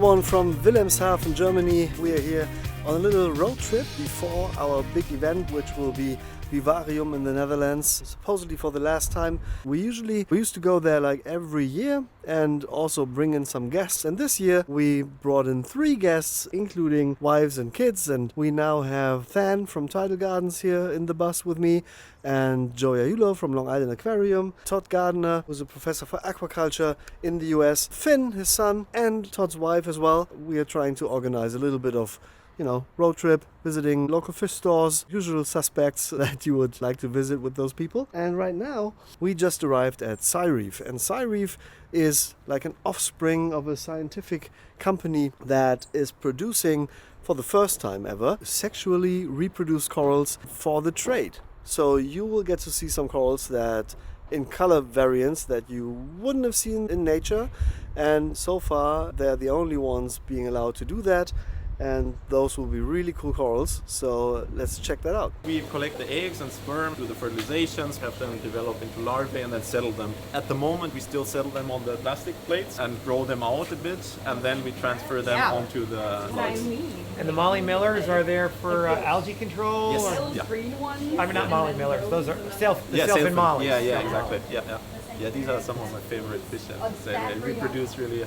everyone from Wilhelmshaven, Germany. We are here on a little road trip before our big event, which will be Vivarium in the Netherlands, supposedly for the last time. We used to go there like every year and also bring in some guests. And this year we brought in 3 guests, including wives and kids. And we now have Than from Tidal Gardens here in the bus with me, and Joey Ayulo from Long Island Aquarium, Todd Gardner, who's a professor for aquaculture in the US, Finn, his son, and Todd's wife as well. We are trying to organize a little bit of road trip, visiting local fish stores, usual suspects that you would like to visit with those people. And right now, we just arrived at SciReef. And SciReef is like an offspring of a scientific company that is producing, for the first time ever, sexually reproduced corals for the trade. So you will get to see some corals that in color variants that you wouldn't have seen in nature. And so far, they're the only ones being allowed to do that. And those will be really cool corals, so let's check that out. We collect the eggs and sperm, do the fertilizations, have them develop into larvae and then settle them. At the moment we still settle them on the plastic plates and grow them out a bit, and then we transfer them onto the plates. And the Molly Millers are there for algae control? Yes. Or? Yeah. Green ones. I mean, not Molly Millers, those are self and Molly. Yeah, exactly. Yeah, these are some of my favorite fish. They reproduce really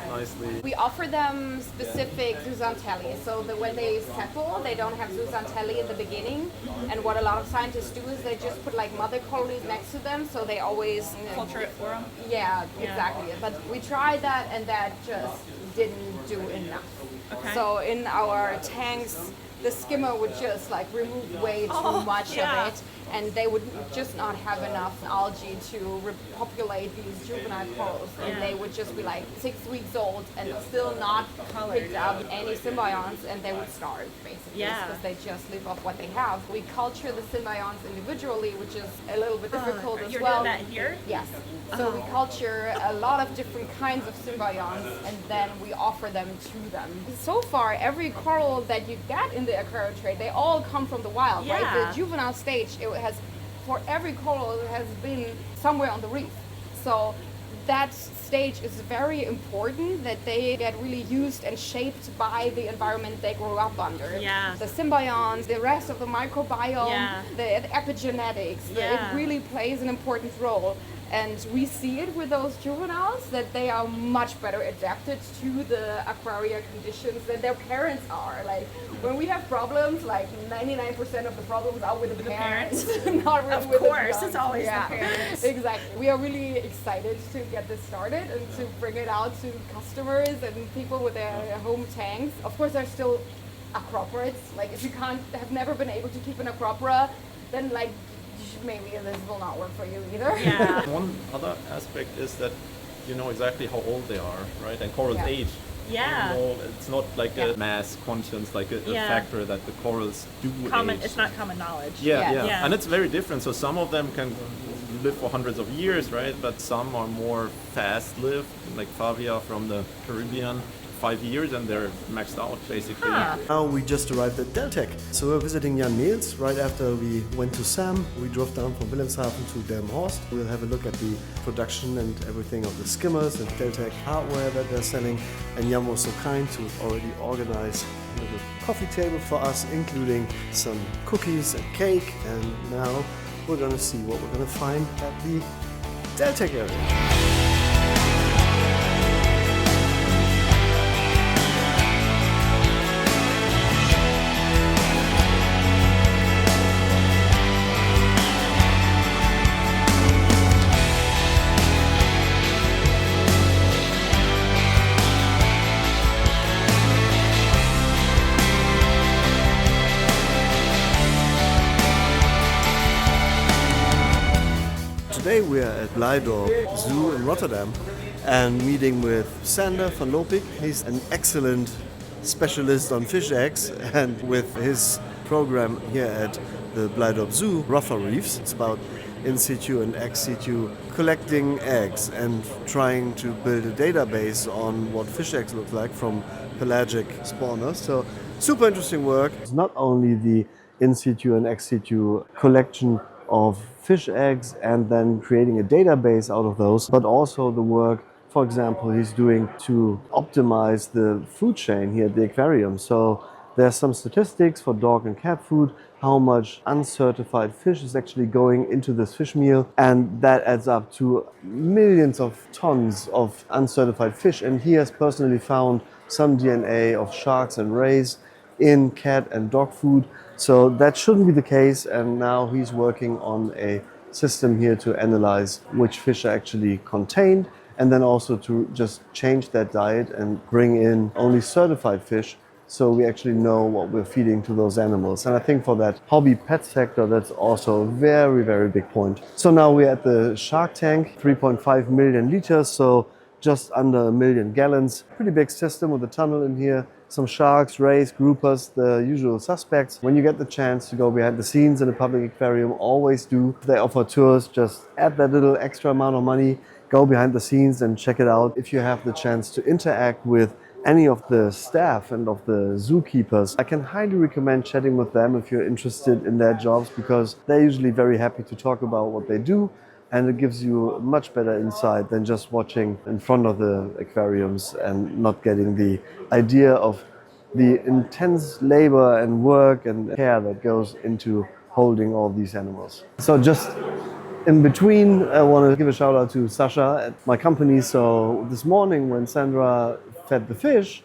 nicely. We offer them specific zooxanthellae, so that when they settle, they don't have zooxanthellae in the beginning. And what a lot of scientists do is they just put like mother colonies next to them, so they always culture it for them. Yeah, exactly. But we tried that, and that just didn't do enough. Okay. So in our tanks, the skimmer would just like remove way too much of it, and they would just not have enough algae to repopulate these juvenile corals, and they would just be like 6 weeks old and still not picked up any symbionts, and they would starve basically because they just live off what they have. We culture the symbionts individually, which is a little bit difficult as You're well. doing that here? Yes. So we culture a lot of different kinds of symbionts, and then we offer them to them. So far, every coral that you get in the aquarium trade, they all come from the wild, right? The juvenile stage, for every coral, it has been somewhere on the reef. So that stage is very important, that they get really used and shaped by the environment they grew up under. Yeah. The symbionts, the rest of the microbiome, the epigenetics, it really plays an important role. And we see it with those juveniles that they are much better adapted to the aquaria conditions than their parents are. Like when we have problems, like 99% of the problems are with the parents. Not really of with course, the it's always the parents. Exactly. We are really excited to get this started and to bring it out to customers and people with their home tanks. Of course, there's still acroporids. Like if you have never been able to keep an acropora, then like maybe this will not work for you either. Yeah. One other aspect is that you know exactly how old they are, right? And corals age. Yeah. You know, it's not like a mass conscience, like a factor that the corals do age. It's not common knowledge. Yeah. And it's very different. So some of them can live for hundreds of years, right? But some are more fast-lived, like Favia from the Caribbean. 5 years and they're maxed out basically. Now we just arrived at Deltec. So we're visiting Jan Niels right after we went to Sam. We drove down from Wilhelmshaven to Delmhorst. We'll have a look at the production and everything of the skimmers and Deltec hardware that they're selling. And Jan was so kind to already organize a little coffee table for us, including some cookies and cake. And now we're gonna see what we're gonna find at the Deltec area. Today we are at Deltec Zoo in Rotterdam and meeting with Sander van Lopik. He's an excellent specialist on fish eggs, and with his program here at the Deltec Zoo, Rotterdam Reefs, it's about in situ and ex situ collecting eggs and trying to build a database on what fish eggs look like from pelagic spawners. So super interesting work. It's not only the in situ and ex situ collection of fish eggs and then creating a database out of those, but also the work for example, he's doing to optimize the food chain here at the aquarium. So there's some statistics for dog and cat food, how much uncertified fish is actually going into this fish meal, and that adds up to millions of tons of uncertified fish. And he has personally found some DNA of sharks and rays in cat and dog food. So that shouldn't be the case, and now he's working on a system here to analyze which fish are actually contained, and then also to just change that diet and bring in only certified fish, so we actually know what we're feeding to those animals. And I think for that hobby pet sector, that's also a very, very big point. So now we're at the shark tank, 3.5 million liters, so just under 1 million gallons. Pretty big system with a tunnel in here. Some sharks, rays, groupers, the usual suspects. When you get the chance to go behind the scenes in a public aquarium, always do. They offer tours, just add that little extra amount of money, go behind the scenes and check it out. If you have the chance to interact with any of the staff and of the zookeepers, I can highly recommend chatting with them if you're interested in their jobs, because they're usually very happy to talk about what they do, and it gives you much better insight than just watching in front of the aquariums and not getting the idea of the intense labor and work and care that goes into holding all these animals. So just in between, I want to give a shout out to Sasha at my company. So this morning when Sandra fed the fish,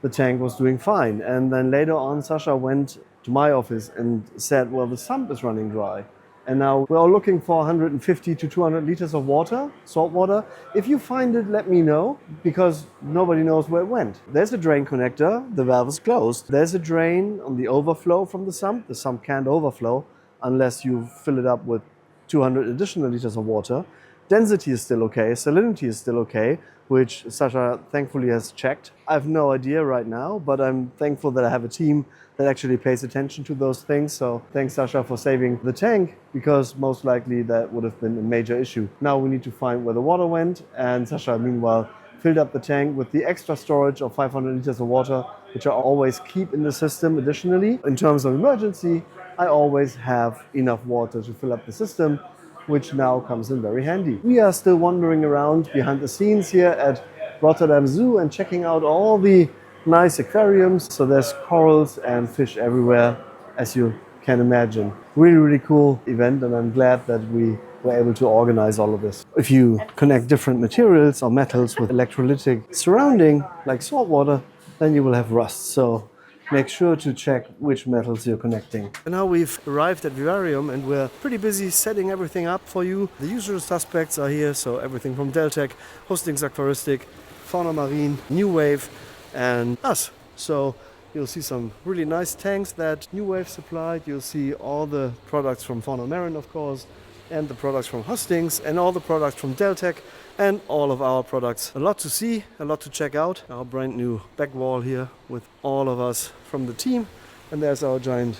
the tank was doing fine. And then later on, Sasha went to my office and said, well, the sump is running dry. And now we're all looking for 150 to 200 liters of water, salt water. If you find it, let me know, because nobody knows where it went. There's a drain connector, the valve is closed. There's a drain on the overflow from the sump. The sump can't overflow unless you fill it up with 200 additional liters of water. Density is still okay, salinity is still okay, which Sasha thankfully has checked. I have no idea right now, but I'm thankful that I have a team that actually pays attention to those things. So thanks, Sasha, for saving the tank, because most likely that would have been a major issue. Now we need to find where the water went, and Sasha, meanwhile, filled up the tank with the extra storage of 500 liters of water, which I always keep in the system additionally. In terms of emergency, I always have enough water to fill up the system, which now comes in very handy. We are still wandering around behind the scenes here at Rotterdam Zoo and checking out all the nice aquariums. So there's corals and fish everywhere, as you can imagine. Really, really cool event, and I'm glad that we were able to organize all of this. If you connect different materials or metals with electrolytic surrounding, like salt water, then you will have rust. So make sure to check which metals you're connecting. And now we've arrived at Vivarium and we're pretty busy setting everything up for you. The usual suspects are here, so everything from Deltec, Hostings Aquaristic, Fauna Marine, New Wave, and us. So you'll see some really nice tanks that New Wave supplied. You'll see all the products from Fauna Marine, of course, and the products from Hostings, and all the products from Deltec, and all of our products. A lot to see, a lot to check out. Our brand new back wall here with all of us from the team. And there's our giant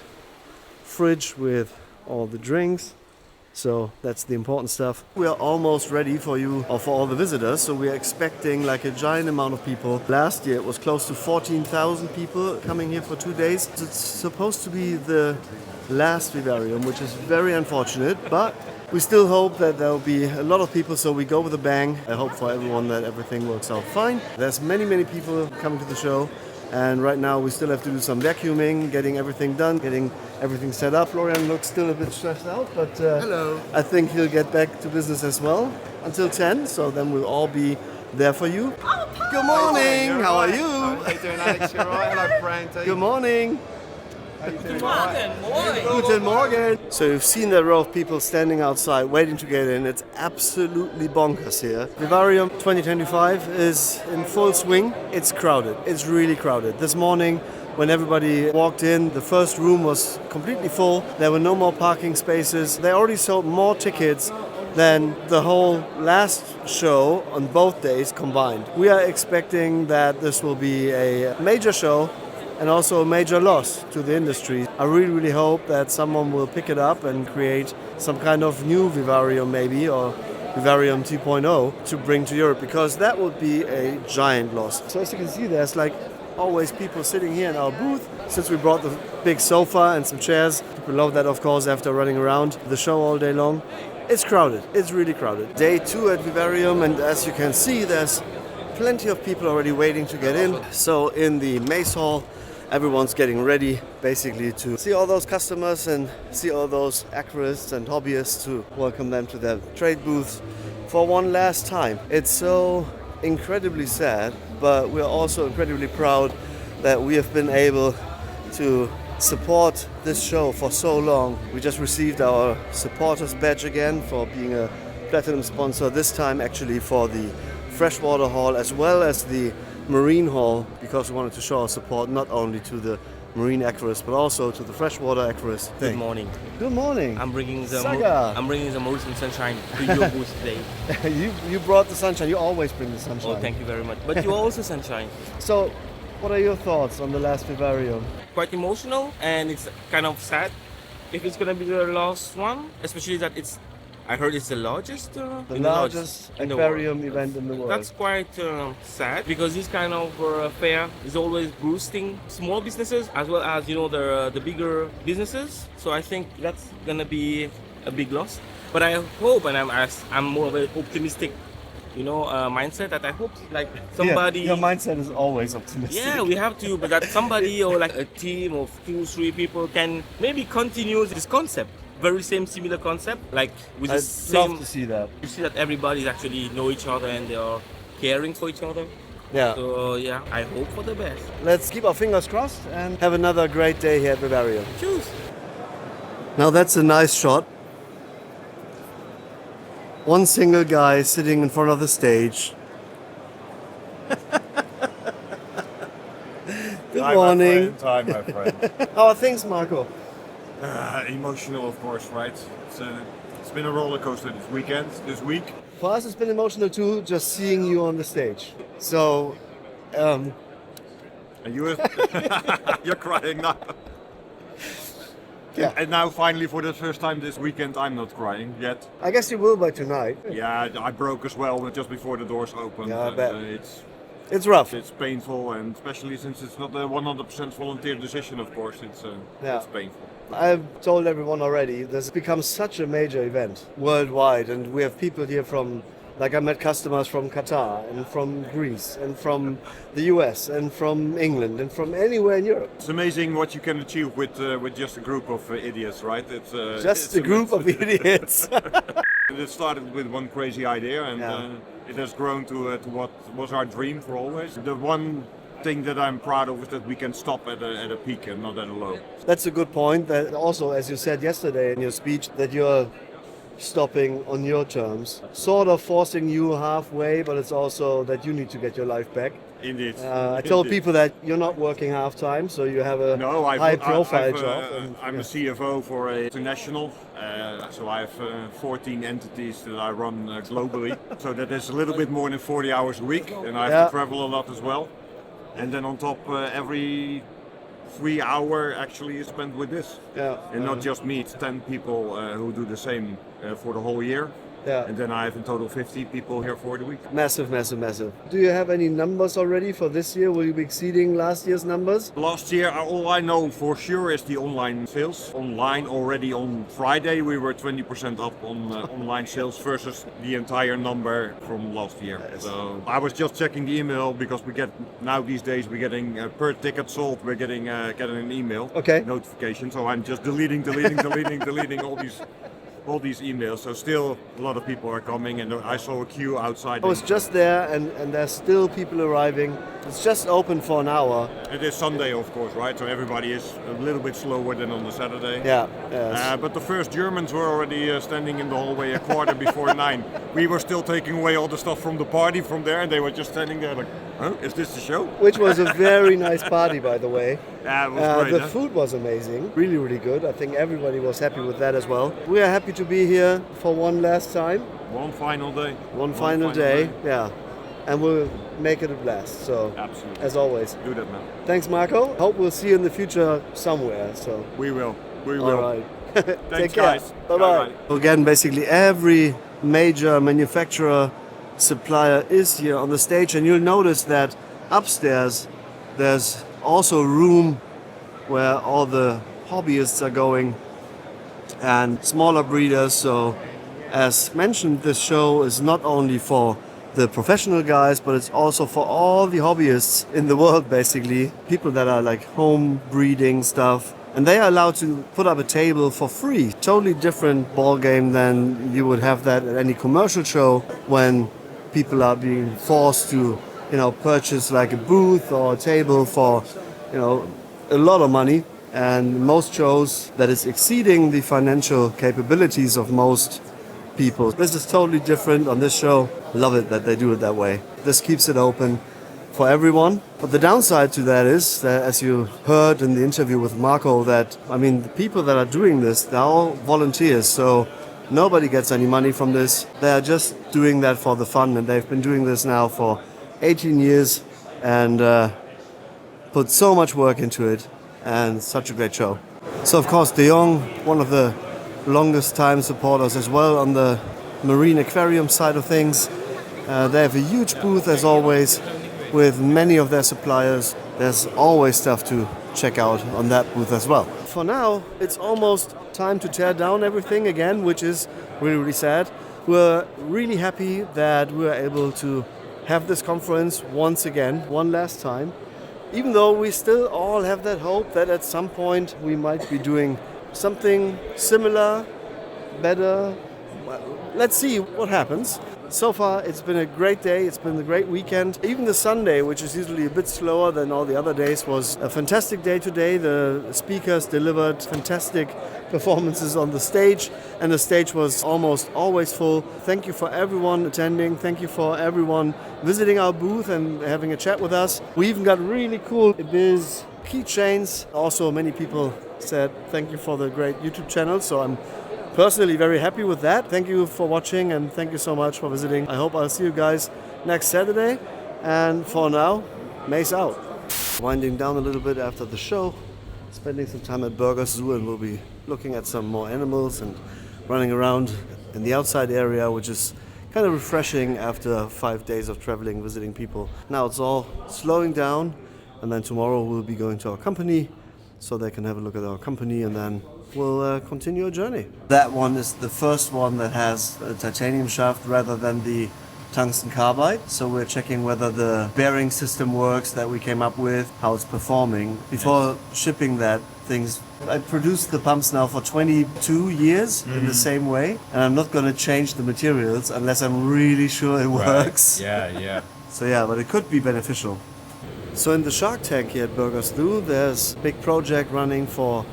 fridge with all the drinks. So that's the important stuff. We are almost ready for you, or for all the visitors. So we are expecting like a giant amount of people. Last year it was close to 14,000 people coming here for 2 days. It's supposed to be the last Vivarium, which is very unfortunate, but we still hope that there will be a lot of people, so we go with a bang. I hope for everyone that everything works out fine. There's many, many people coming to the show, and right now we still have to do some vacuuming, getting everything done, getting everything set up. Florian looks still a bit stressed out, but hello. I think he'll get back to business as well until 10, so then we'll all be there for you. Oh, Paul! Good morning, how are you? How you doing, Alex? You alright? Hello, Frank. Good morning. Guten Morgen. Guten Morgen. So you've seen that row of people standing outside waiting to get in. It's absolutely bonkers here. Vivarium 2025 is in full swing. It's crowded. It's really crowded. This morning when everybody walked in, the first room was completely full. There were no more parking spaces. They already sold more tickets than the whole last show on both days combined. We are expecting that this will be a major show and also a major loss to the industry. I really, really hope that someone will pick it up and create some kind of new Vivarium maybe, or Vivarium 2.0 to bring to Europe, because that would be a giant loss. So as you can see, there's like always people sitting here in our booth. Since we brought the big sofa and some chairs, people love that, of course, after running around the show all day long. It's crowded. It's really crowded. Day 2 at Vivarium, and as you can see, there's plenty of people already waiting to get in. So in the maze hall, everyone's getting ready basically to see all those customers and see all those aquarists and hobbyists to welcome them to their trade booths for one last time. It's so incredibly sad, but we're also incredibly proud that we have been able to support this show for so long. We just received our supporters badge again for being a platinum sponsor, this time actually for the freshwater hall as well as the marine hall, because we wanted to show our support not only to the marine aquarists but also to the freshwater aquarists. Good morning. Good morning. I'm bringing the Saga. I'm bringing the most and sunshine to your booth today. you brought the sunshine. You always bring the sunshine. Oh, thank you very much. But you also sunshine. So, what are your thoughts on the last Vivarium? Quite emotional, and it's kind of sad if it's gonna be the last one, especially that I heard it's the largest. The largest in the world. aquarium event in the world. That's quite sad because this kind of fair is always boosting small businesses as well as the bigger businesses. So I think that's gonna be a big loss. But I hope, and I'm more of an optimistic, mindset, that I hope like somebody. Yeah, your mindset is always optimistic. Yeah, we have to, but that somebody or like a team of 2-3 people can maybe continue this concept. Very similar concept, like with the I'd same. love to see that. You see that everybody actually know each other and they are caring for each other. Yeah. So yeah, I hope for the best. Let's keep our fingers crossed and have another great day here at Vivarium. Choose. Now that's a nice shot. One single guy sitting in front of the stage. Good morning. Time, my friend. How are things, Marco? Emotional, of course, right? It's been a roller coaster this week. For us, it's been emotional too, just seeing you on the stage. So, And you're crying now. yeah, And now, finally, for the first time this weekend, I'm not crying yet. I guess you will by tonight. Yeah, I broke as well just before the doors opened. Yeah, I and, bet. It's Rough. painful, and especially since it's not a 100% volunteer decision, of course, it's painful. I've told everyone already, this becomes such a major event worldwide, and we have people here from, like I met customers from Qatar and from Greece and from the US and from England and from anywhere in Europe. It's amazing what you can achieve with just a group of idiots, right? It's Just a group of idiots. It started with one crazy idea, and it has grown to what was our dream for always. The one thing that I'm proud of is that we can stop at a peak and not at a low. That's a good point. That also, as you said yesterday in your speech, that you're stopping on your terms, sort of forcing you halfway, but it's also that you need to get your life back. Indeed. I told people that you're not working half time, so you have a high-profile job. I'm a CFO for a international, so I have 14 entities that I run globally. So that is a little bit more than 40 hours a week, and I have to travel a lot as well. And then on top, every 3 hour actually is spent with this. Yeah. And not just me, it's 10 people who do the same for the whole year. Yeah. And then I have in total 50 people here for the week. Massive, massive, massive. Do you have any numbers already for this year? Will you be exceeding last year's numbers? Last year, all I know for sure is the online sales. Online already on Friday, we were 20% up on online sales versus the entire number from last year. So I was just checking the email because we get now these days we're getting per ticket sold, we're getting an email notification. So I'm just deleting all these emails. So still a lot of people are coming, and I saw a queue outside. I was just there, and there's still people arriving. It's just open for an hour. It is Sunday, of course, right? So everybody is a little bit slower than on the Saturday. Yeah. Yes. But the first Germans were already standing in the hallway a quarter before 9. We were still taking away all the stuff from the party from there, and they were just standing there like, huh? Is this the show? Which was a very nice party, by the way. Yeah, it was great. The food was amazing. Really, really good. I think everybody was happy with that as well. We are happy to be here for one last time. One final day. One final day. Yeah. And we'll make it a blast. So, absolutely, as always. Do that, man. Thanks, Marco. Hope we'll see you in the future somewhere. So we will. All right. Take care. Guys. Bye-bye. Again, basically every major manufacturer, supplier is here on the stage, and you'll notice that upstairs there's also room where all the hobbyists are going and smaller breeders. So As mentioned, this show is not only for the professional guys, but it's also for all the hobbyists in the world, basically. People that are like home breeding stuff. And they are allowed to put up a table for free. Totally different ball game than you would have that at any commercial show when people are being forced to, purchase like a booth or a table for, a lot of money. And most shows that is exceeding the financial capabilities of most people. This is totally different on this show. Love it that they do it that way. This keeps it open for everyone. But the downside to that is that, as you heard in the interview with Marco, that, the people that are doing this, they're all volunteers. So nobody gets any money from this. They are just doing that for the fun. And they've been doing this now for 18 years and put so much work into it. And such a great show. So, of course, De Jong, one of the longest time supporters as well on the marine aquarium side of things. They have a huge booth as always with many of their suppliers. There's always stuff to check out on that booth as well. For now, it's almost time to tear down everything again, which is really, really sad. We're really happy that we're able to have this conference once again, one last time. Even though we still all have that hope that at some point we might be doing something similar, better. Well, let's see what happens. So far, it's been a great day. It's been a great weekend. Even the Sunday, which is usually a bit slower than all the other days, was a fantastic day today. The speakers delivered fantastic performances on the stage, and the stage was almost always full. Thank you for everyone attending. Thank you for everyone visiting our booth and having a chat with us. We even got really cool Ibiz keychains. Also, many people said thank you for the great YouTube channel, so I'm personally very happy with that. Thank you for watching and thank you so much for visiting. I hope I'll see you guys next Saturday. And for now, Mace out. Winding down a little bit after the show, spending some time at Burgers Zoo, and we'll be looking at some more animals and running around in the outside area, which is kind of refreshing after 5 days of traveling, visiting people. Now it's all slowing down, and then tomorrow we'll be going to our company so they can have a look at our company, and then we'll continue our journey. That one is the first one that has a titanium shaft rather than the tungsten carbide. So we're checking whether the bearing system works that we came up with, how it's performing. Before shipping that, I produced the pumps now for 22 years in the same way, and I'm not going to change the materials unless I'm really sure it works. Yeah. So yeah, but it could be beneficial. So in the shark tank here at Burgers Zoo, there's a big project running for,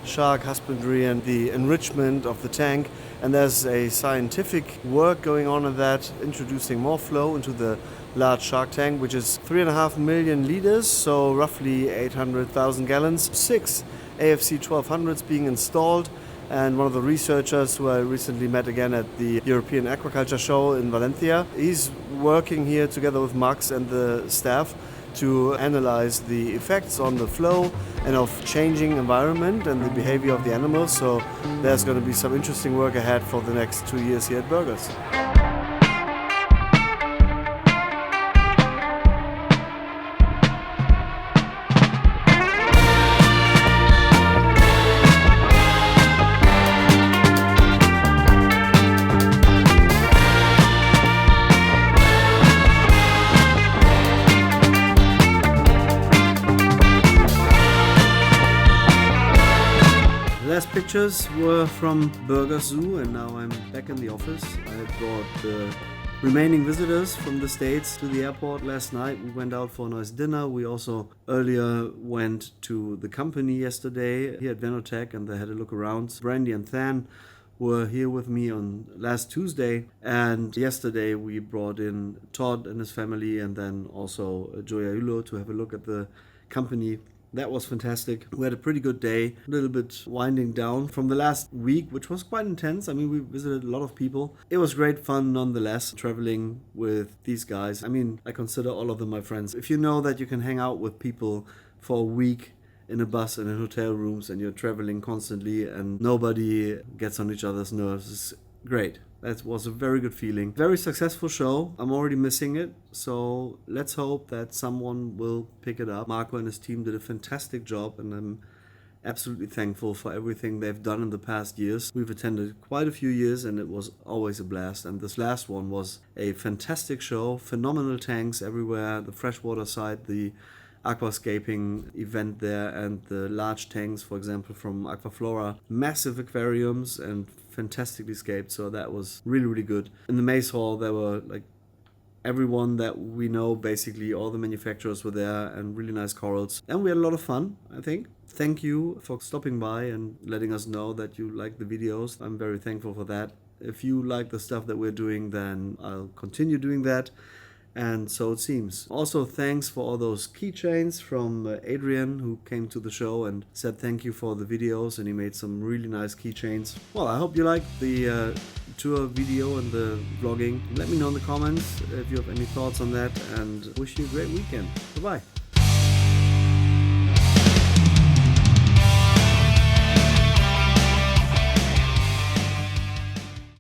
shark husbandry and the enrichment of the tank. And there's a scientific work going on in that, introducing more flow into the large shark tank, which is 3.5 million liters, so roughly 800,000 gallons. 6 AFC 1200s being installed. And one of the researchers who I recently met again at the European Aquaculture Show in Valencia, he's working here together with Max and the staff to analyze the effects on the flow and of changing environment and the behavior of the animals. So there's going to be some interesting work ahead for the next 2 years here at Burgers. Last pictures were from Burgers Zoo, and now I'm back in the office. I brought the remaining visitors from the States to the airport last night. We went out for a nice dinner. We also earlier went to the company yesterday here at Deltec, and they had a look around. Brandy and Than were here with me on last Tuesday, and yesterday we brought in Todd and his family, and then also Joya Ulo to have a look at the company. That was fantastic. We had a pretty good day, a little bit winding down from the last week, which was quite intense. We visited a lot of people. It was great fun nonetheless, traveling with these guys. I consider all of them my friends. If you know that you can hang out with people for a week in a bus and in hotel rooms and you're traveling constantly and nobody gets on each other's nerves, it's great. That was a very good feeling. Very successful show. I'm already missing it. So let's hope that someone will pick it up. Marco and his team did a fantastic job, and I'm absolutely thankful for everything they've done in the past years. We've attended quite a few years and it was always a blast. And this last one was a fantastic show, phenomenal tanks everywhere, the freshwater side, the aquascaping event there, and the large tanks, for example, from Aquaflora, massive aquariums and fantastically scaped. So that was really, really good. In the maze hall, there were like everyone that we know, basically all the manufacturers were there, and really nice corals. And we had a lot of fun, I think. Thank you for stopping by and letting us know that you like the videos. I'm very thankful for that. If you like the stuff that we're doing, then I'll continue doing that. And so it seems. Also, thanks for all those keychains from Adrian, who came to the show and said thank you for the videos, and he made some really nice keychains. Well, I hope you liked the tour video and the vlogging. Let me know in the comments if you have any thoughts on that, and wish you a great weekend. Bye-bye.